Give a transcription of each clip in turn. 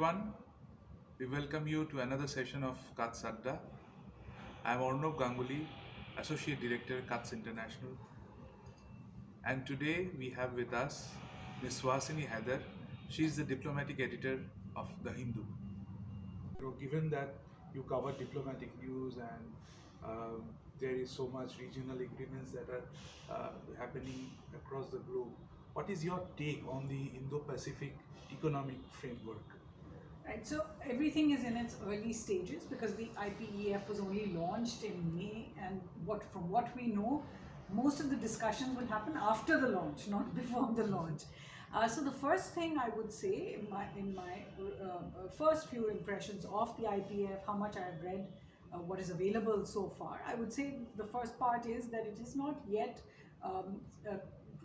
everyone. We welcome you to another session of Kats Adda. I am Arnav Ganguly, Associate Director, Kats International. And today we have with us Ms. Swasini Haider. She is the diplomatic editor of The Hindu. Given that you cover diplomatic news and there is so much regional agreements that are happening across the globe, what is your take on the Indo-Pacific Economic Framework? Right, so everything is in its early stages because the IPEF was only launched in May, and from what we know, most of the discussions will happen after the launch, not before the launch. So the first thing I would say in my first few impressions of the IPEF, how much I have read, what is available so far, I would say the first part is that it is not yet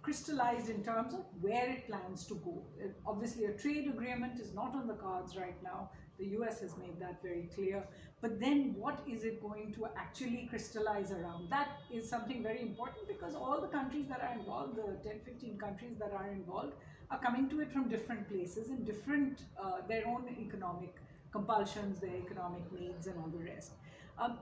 crystallized in terms of where it plans to go. Obviously, a trade agreement is not on the cards right now. The US has made that very clear. But then what is it going to actually crystallize around? That is something very important because all the countries that are involved, the 10, 15 countries that are involved, are coming to it from different places and different, their own economic compulsions, their economic needs and all the rest.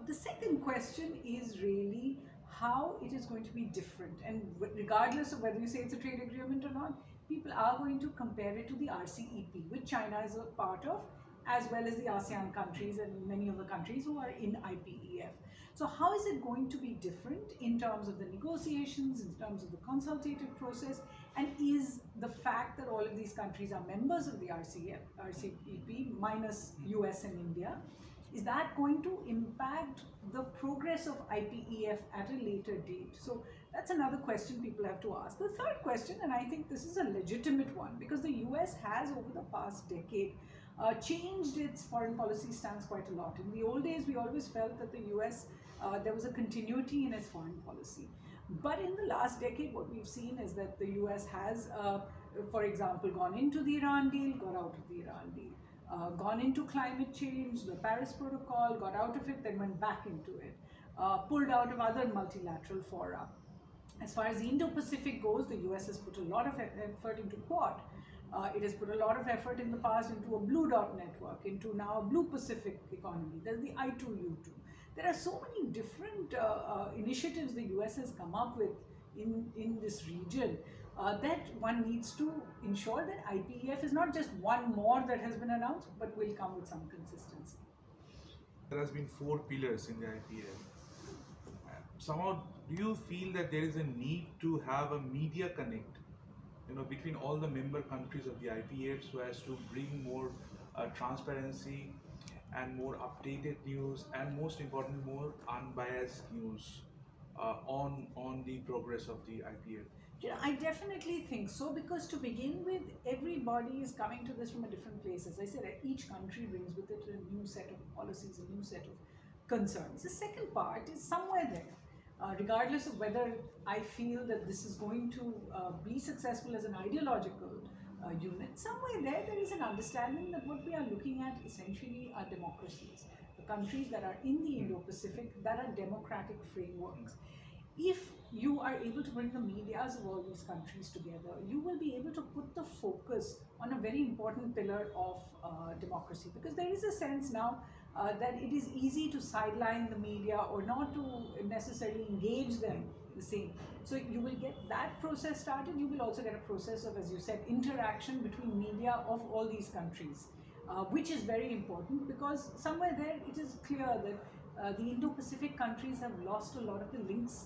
The second question is really how it is going to be different, and regardless of whether you say it's a trade agreement or not, people are going to compare it to the RCEP, which China is a part of, as well as the ASEAN countries and many of the countries who are in IPEF. So how is it going to be different in terms of the negotiations, in terms of the consultative process, and is the fact that all of these countries are members of the RCEP minus US and India, is that going to impact the progress of IPEF at a later date? So that's another question people have to ask. The third question, and I think this is a legitimate one, because the US has over the past decade changed its foreign policy stance quite a lot. In the old days, we always felt that the US, there was a continuity in its foreign policy. But in the last decade, what we've seen is that the US has, for example, gone into the Iran deal, got out of the Iran deal. Gone into climate change, the Paris Protocol, got out of it, then went back into it, pulled out of other multilateral fora. As far as the Indo-Pacific goes, the US has put a lot of effort into Quad. It has put a lot of effort in the past into a Blue Dot network, into now a Blue Pacific economy. There's the I2U2. There are so many different initiatives the US has come up with in this region that one needs to ensure that IPEF is not just one more that has been announced, but will come with some consistency. There has been 4 pillars in the IPEF. Somehow, do you feel that there is a need to have a media connect, between all the member countries of the IPEF, so as to bring more transparency and more updated news, and most importantly, more unbiased news on the progress of the IPEF? Yeah, I definitely think so, because to begin with, everybody is coming to this from a different place. As I said, each country brings with it a new set of policies, a new set of concerns. The second part is somewhere there. Regardless of whether I feel that this is going to be successful as an ideological unit, somewhere there is an understanding that what we are looking at essentially are democracies. The countries that are in the Indo-Pacific, that are democratic frameworks. If you are able to bring the medias of all these countries together, you will be able to put the focus on a very important pillar of democracy, because there is a sense now that it is easy to sideline the media or not to necessarily engage them the same. So you will get that process started. You will also get a process of, as you said, interaction between media of all these countries, which is very important, because somewhere there it is clear that the Indo-Pacific countries have lost a lot of the links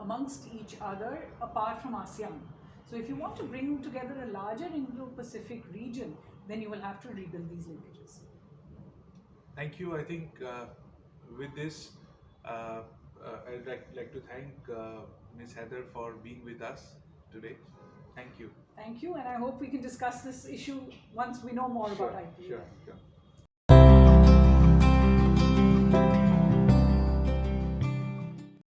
amongst each other apart from ASEAN. So if you want to bring together a larger Indo-Pacific region, then you will have to rebuild these linkages. Thank you. I think with this, I'd like to thank Ms. Heather for being with us today. Thank you. Thank you, and I hope we can discuss this issue once we know more about IPEF. Sure, sure.